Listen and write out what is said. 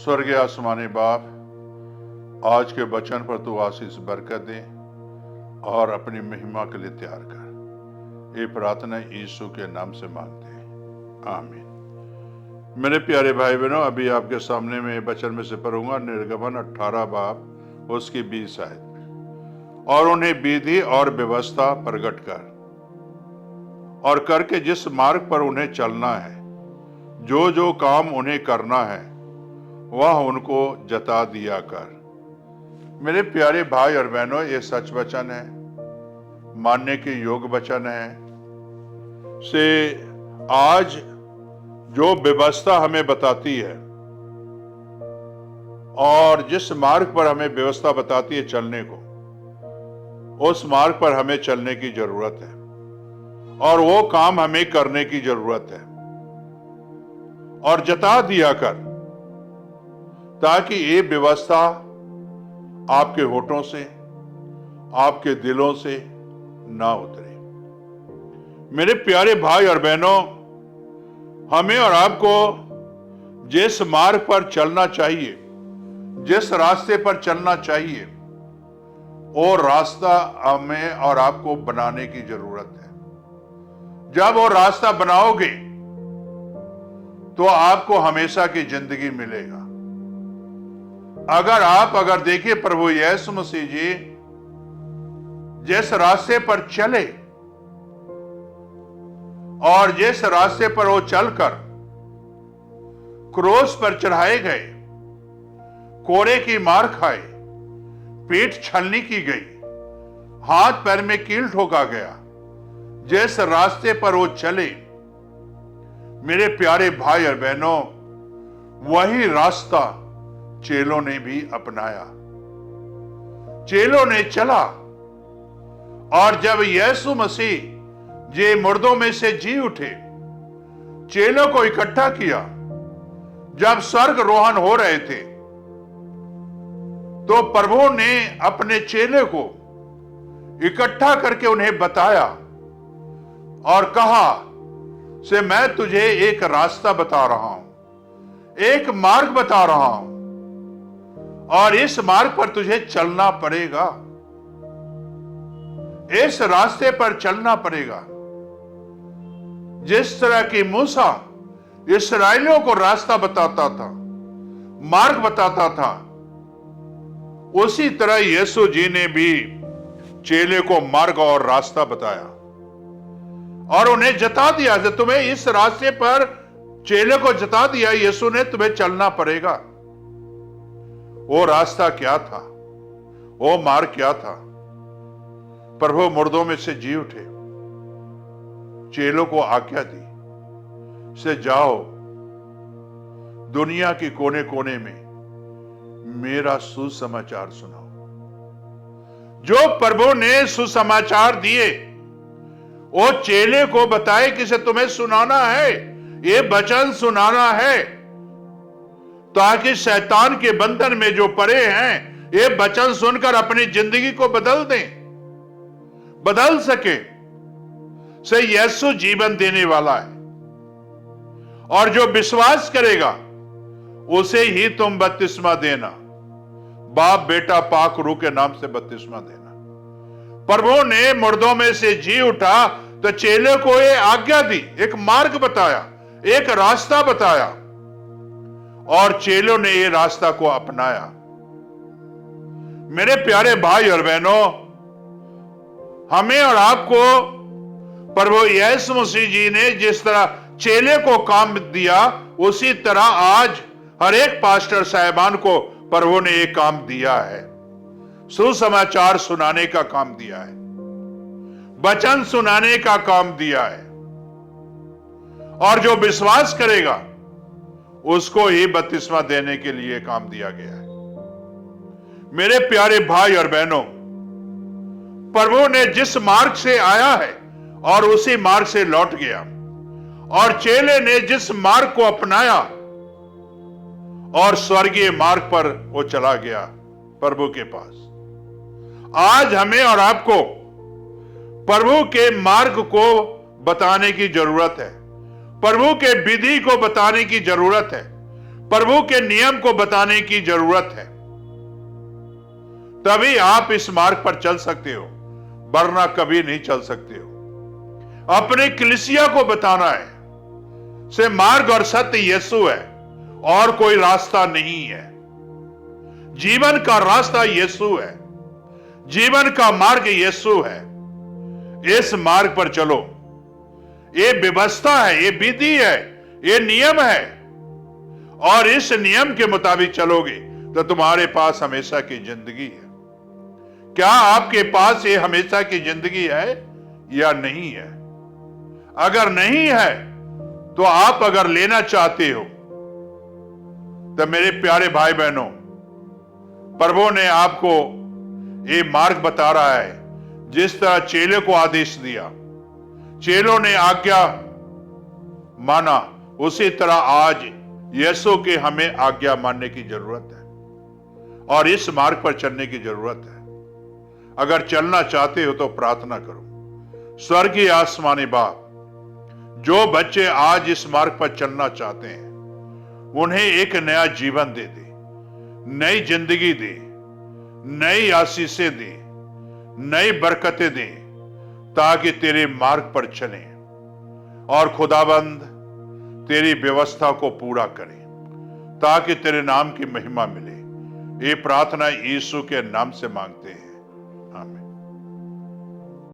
स्वर्गीय आसमानी बाप, आज के वचन पर तू आशीष बरकत दे और अपनी महिमा के लिए तैयार कर। ये प्रार्थना यीशु के नाम से मांगते हैं, आमीन। मेरे प्यारे भाई बहनों, अभी आपके सामने में वचन में से पढ़ूंगा निर्गमन 18 बाब उसकी 20 आयत। और उन्हें विधि और व्यवस्था प्रकट कर और करके जिस मार्ग पर उन्हें चलना है, जो जो काम उन्हें करना है वह उनको जता दिया कर। मेरे प्यारे भाई और बहनों, ये सच वचन है, मानने के योग्य वचन है। से आज जो व्यवस्था हमें बताती है और जिस मार्ग पर हमें व्यवस्था बताती है चलने को, उस मार्ग पर हमें चलने की जरूरत है और वो काम हमें करने की जरूरत है। और जता दिया कर, ताकि ये व्यवस्था आपके होठों से, आपके दिलों से ना उतरे। मेरे प्यारे भाई और बहनों, हमें और आपको जिस मार्ग पर चलना चाहिए, जिस रास्ते पर चलना चाहिए, वो रास्ता हमें और आपको बनाने की जरूरत है। जब वो रास्ता बनाओगे तो आपको हमेशा की जिंदगी मिलेगा। अगर देखिए, प्रभु यीशु मसीह जी जिस रास्ते पर चले और जिस रास्ते पर वो चलकर क्रूस पर चढ़ाए गए, कोड़े की मार खाए, पीठ छलनी की गई, हाथ पैर में कील ठोका गया, जिस रास्ते पर वो चले, मेरे प्यारे भाई और बहनों, वही रास्ता चेलों ने भी अपनाया। चेलों ने चला और जब यीशु मसीह जे मुर्दों में से जी उठे, चेलों को इकट्ठा किया, जब स्वर्ग रोहन हो रहे थे, तो प्रभु ने अपने चेले को इकट्ठा करके उन्हें बताया और कहा से मैं तुझे एक रास्ता बता रहा हूं, एक मार्ग बता रहा हूं और इस मार्ग पर तुझे चलना पड़ेगा, इस रास्ते पर चलना पड़ेगा। जिस तरह की मूसा इस्राएलियों को रास्ता बताता था, मार्ग बताता था, उसी तरह यीशु जी ने भी चेले को मार्ग और रास्ता बताया और उन्हें जता दिया कि तुम्हें इस रास्ते पर, चेले को जता दिया यीशु ने, तुम्हें चलना पड़ेगा। वो रास्ता क्या था, वो मार्ग क्या था? प्रभु मुर्दों में से जी उठे, चेलों को आज्ञा दी से जाओ, दुनिया के कोने कोने में मेरा सुसमाचार सुनाओ। जो प्रभु ने सुसमाचार दिए, वो चेले को बताए कि से तुम्हें सुनाना है, ये वचन सुनाना है, ताकि शैतान के बंधन में जो पड़े हैं, ये वचन सुनकर अपनी जिंदगी को बदल दें, बदल सके। से यीशु जीवन देने वाला है और जो विश्वास करेगा उसे ही तुम बपतिस्मा देना, बाप बेटा पाक रूह के नाम से बपतिस्मा देना। प्रभु ने मुर्दों में से जी उठा तो चेले को ये आज्ञा दी, एक मार्ग बताया, एक रास्ता बताया और चेलों ने ये रास्ता को अपनाया। मेरे प्यारे भाई और बहनों, हमें और आपको प्रभु यीशु मसीह जी ने जिस तरह चेले को काम दिया, उसी तरह आज हर एक पास्टर साहिबान को प्रभु ने एक काम दिया है, सुसमाचार सुनाने का काम दिया है, वचन सुनाने का काम दिया है और जो विश्वास करेगा उसको ही बपतिस्मा देने के लिए काम दिया गया है। मेरे प्यारे भाई और बहनों, प्रभु ने जिस मार्ग से आया है और उसी मार्ग से लौट गया और चेले ने जिस मार्ग को अपनाया और स्वर्गीय मार्ग पर वो चला गया प्रभु के पास। आज हमें और आपको प्रभु के मार्ग को बताने की जरूरत है, प्रभु के विधि को बताने की जरूरत है, प्रभु के नियम को बताने की जरूरत है, तभी आप इस मार्ग पर चल सकते हो, वरना कभी नहीं चल सकते हो। अपने कलीसिया को बताना है से मार्ग और सत्य यीशु है और कोई रास्ता नहीं है। जीवन का रास्ता यीशु है, जीवन का मार्ग यीशु है। इस मार्ग पर चलो। ये व्यवस्था है, ये विधि है, ये नियम है, और इस नियम के मुताबिक चलोगे तो तुम्हारे पास हमेशा की जिंदगी है। क्या आपके पास ये हमेशा की जिंदगी है या नहीं है? अगर नहीं है तो आप अगर लेना चाहते हो तो मेरे प्यारे भाई बहनों, प्रभु ने आपको ये मार्ग बता रहा है। जिस तरह चेले को आदेश दिया, चेलों ने आज्ञा माना, उसी तरह आज यीशु के हमें आज्ञा मानने की जरूरत है और इस मार्ग पर चलने की जरूरत है। अगर चलना चाहते हो तो प्रार्थना करो। स्वर्गीय आसमानी बाप, जो बच्चे आज इस मार्ग पर चलना चाहते हैं, उन्हें एक नया जीवन दे दे, नई जिंदगी दे, नई आशीषें दे, नई बरकतें दे, ताकि तेरे मार्ग पर चलें और खुदाबंद तेरी व्यवस्था को पूरा करें, ताकि तेरे नाम की महिमा मिले। ये प्रार्थना यीशु के नाम से मांगते हैं, आमीन।